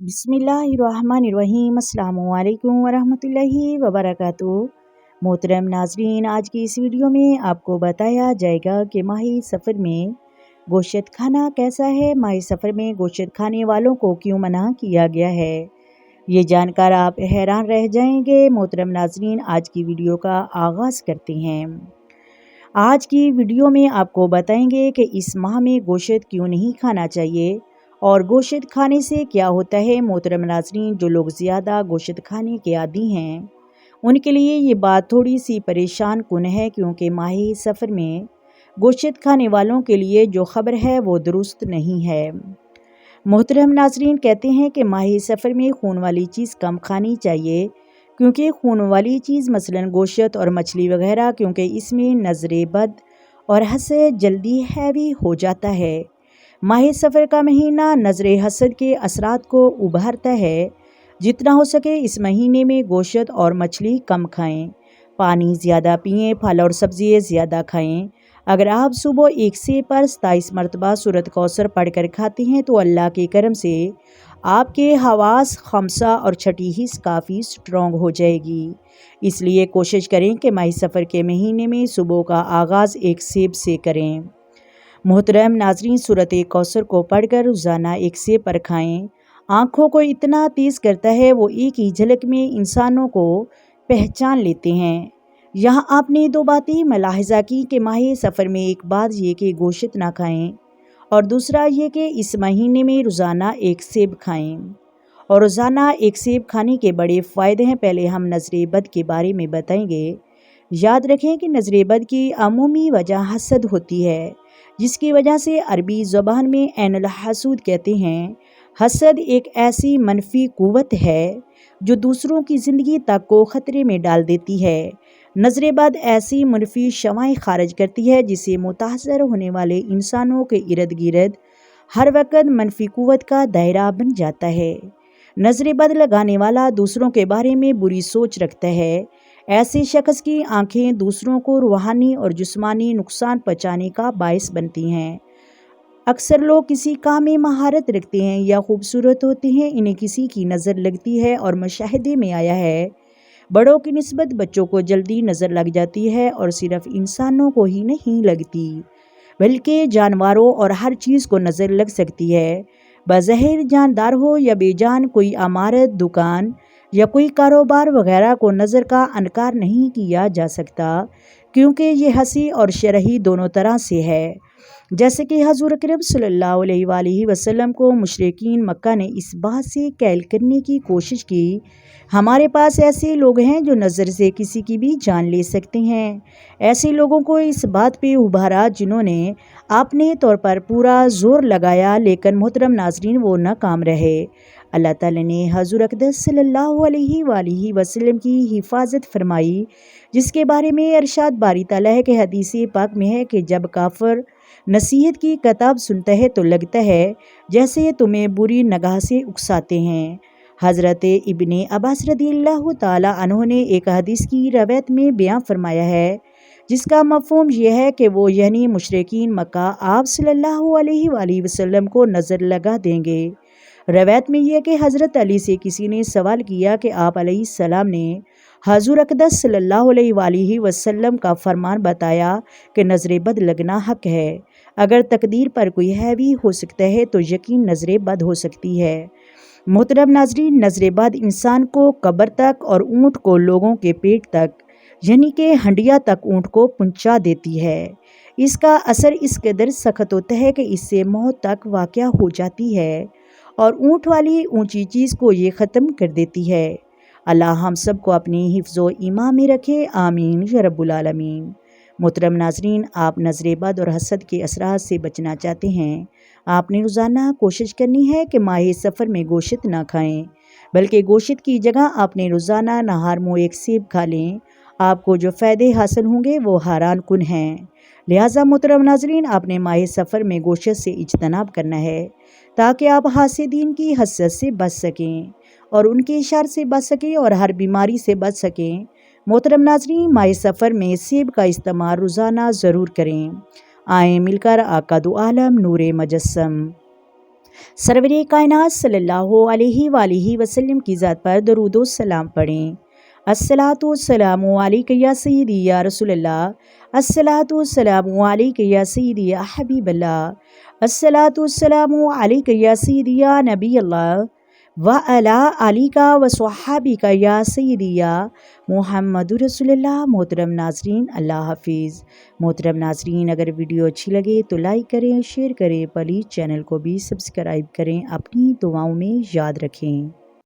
बिस्मिल्लाहिर्रहमानिर्रहीम अस्सलामुअलैकुम वरहमतुल्लाहि वबरकातुहू। मोहतरम नाजरीन, आज की इस वीडियो में आपको बताया जाएगा कि माही सफ़र में गोश्त खाना कैसा है। माही सफ़र में गोश्त खाने वालों को क्यों मना किया गया है, ये जानकर आप हैरान रह जाएंगे। मोहतरम नाजरीन, आज की वीडियो का आगाज़ करते हैं। आज की वीडियो में आपको बताएंगे कि इस माह में गोश्त क्यों नहीं खाना चाहिए और गोश्त खाने से क्या होता है। मोहतरम नाज़रीन, जो लोग ज़्यादा गोश्त खाने के आदी हैं उनके लिए ये बात थोड़ी सी परेशान कुन है, क्योंकि माही सफ़र में गोश्त खाने वालों के लिए जो ख़बर है वो दुरुस्त नहीं है। मोहतरम नाज़रीन, कहते हैं कि माही सफ़र में खून वाली चीज़ कम खानी चाहिए, क्योंकि खून वाली चीज़ मसलन गोश्त और मछली वगैरह, क्योंकि इसमें नज़र बद और हसद जल्दी हैवी हो जाता है। माह सफ़र का महीना नज़र हसद के असरात को उभारता है। जितना हो सके इस महीने में गोश्त और मछली कम खाएं, पानी ज़्यादा पिएं, फल और सब्ज़ियाँ ज़्यादा खाएं। अगर आप सुबह 1 से पर 27 मरतबा सूरत कौसर पढ़कर खाते हैं तो अल्लाह के करम से आपके हवास खमसा और छठी हिस्स काफ़ी स्ट्रॉन्ग हो जाएगी। इसलिए कोशिश करें कि माह सफ़र के महीने में सुबह का आगाज़ एक सेब से करें। मोहतरम नाजरीन, सूरत कौसर को पढ़कर रोज़ाना 1 सेब पर खाएँ। आँखों को इतना तेज़ करता है, वो एक ही झलक में इंसानों को पहचान लेते हैं। यहाँ आपने 2 बातें मुलाहिज़ा की कि माह सफ़र में एक बात ये कि गोश्त ना खाएं और दूसरा ये कि इस महीने में रोज़ाना 1 सेब खाएं। और रोज़ाना 1 सेब खाने के बड़े फ़ायदे हैं। पहले हम नज़र बद के बारे में बताएंगे। याद रखें कि नज़र बद की अमूमी वजह हसद होती है, जिसकी वजह से अरबी ज़बान में ऐनुल हसूद कहते हैं। हसद एक ऐसी मनफी कुव्वत है जो दूसरों की ज़िंदगी तक को ख़तरे में डाल देती है। नज़र बद ऐसी मनफी शमाएं खारिज करती है जिससे मुतासर होने वाले इंसानों के इर्द गिर्द हर वक्त मनफी कुव्वत का दायरा बन जाता है। नज़र बद लगाने वाला दूसरों के बारे में बुरी सोच रखता है। ऐसे शख्स की आंखें दूसरों को रूहानी और जिस्मानी नुकसान पहुँचाने का बायस बनती हैं। अक्सर लोग किसी काम में महारत रखते हैं या खूबसूरत होते हैं, इन्हें किसी की नज़र लगती है और मुशाहिदे में आया है बड़ों की निस्बत बच्चों को जल्दी नज़र लग जाती है। और सिर्फ इंसानों को ही नहीं लगती बल्कि जानवरों और हर चीज़ को नज़र लग सकती है। बज़ाहिर जानदार हो या बेजान, कोई इमारत, दुकान या कोई कारोबार वगैरह को नज़र का अनकार नहीं किया जा सकता, क्योंकि ये हंसी और शरही दोनों तरह से है। जैसे कि हज़ूर अकरम सल्लल्लाहु अलैहि वसल्लम को मुशरिकीन मक्का ने इस बात से कैल करने की कोशिश की, हमारे पास ऐसे लोग हैं जो नज़र से किसी की भी जान ले सकते हैं। ऐसे लोगों को इस बात पे उभारा जिन्होंने अपने तौर पर पूरा जोर लगाया, लेकिन मोहतरम नाजरीन वो नाकाम रहे। अल्लाह ताला ने हज़ूर अक़दस सल्लल्लाहु अलैहि वसल्लम की हिफाजत फरमाई, जिसके बारे में अरशाद बारी ताला है कि हदीस पाक में है कि जब काफिर नसीहत की किताब सुनता है तो लगता है जैसे तुम्हें बुरी नगाह से उकसाते हैं। हज़रत इब्ने अब्बास रज़ियल्लाहु ताला अन्हु ने एक हदीस की रवायत में बयान फरमाया है, जिसका मफ़हूम यह है कि वो यानी मुशरिकीन मक्का आप सल्लल्लाहु अलैहि वसल्लम को नज़र लगा देंगे। रवायत में यह कि हज़रत अली से किसी ने सवाल किया कि आप अलैहिस्सलाम ने हज़ूर अक़दस सल्लल्लाहु अलैहि वसल्लम का फरमान बताया कि नज़र बद लगना हक है। अगर तकदीर पर कोई हैवी हो सकता है तो यकीन नज़र बद हो सकती है। मोहतरम नाज़रीन, नज़र बद इंसान को कब्र तक और ऊँट को लोगों के पेट तक यानी कि हंडिया तक ऊँट को पहुँचा देती है। इसका असर इस कदर सख्त होता है कि इससे मौत तक वाक़या हो जाती है और ऊँट वाली ऊँची चीज़ को ये ख़त्म कर देती है। अल्लाह हम सब को अपनी हिफ्ज़ो ईमान में रखे, आमीन या रब्बुल आलमीन। मोहतरम नाजरीन, आप नज़र बद और हसद के असरात से बचना चाहते हैं, आपने रोज़ाना कोशिश करनी है कि माह सफ़र में गोश्त ना खाएं, बल्कि गोश्त की जगह आपने रोज़ाना नहार मुँह 1 सेब खा लें। आपको जो फ़ायदे हासिल होंगे वो हैरान कुन हैं। लिहाजा मोहतरम नाजरीन, आपने माह सफ़र में गोश्त से इज्तनाब करना है ताकि आप हासिदीन की हसद से बच सकें और उनके शर से बच सकें और हर बीमारी से बच सकें। मोहतरम नाज़रीन, माह सफ़र में सेब का इस्तेमाल रोज़ाना ज़रूर करें। आएँ मिलकर आका दो आलम नूरे मजस्सम سرور کائنات صلی اللہ علیہ وآلہ وسلم کی ذات پر درود و سلام پڑھیں۔ الصلاۃ والسلام علیک یا سیدی یا رسول اللہ، الصلاۃ والسلام علیک یا سیدی یا حبیب اللہ، الصلاۃ والسلام علیک یا سیدی یا نبی اللہ وعلی آلک وصحابک یا سیدی یا محمد رسول اللہ۔ محترم ناظرین، اللہ حافظ۔ محترم ناظرین، اگر ویڈیو اچھی لگے تو لائک کریں، شیئر کریں، پلیز چینل کو بھی سبسکرائب کریں، اپنی دعاؤں میں یاد رکھیں۔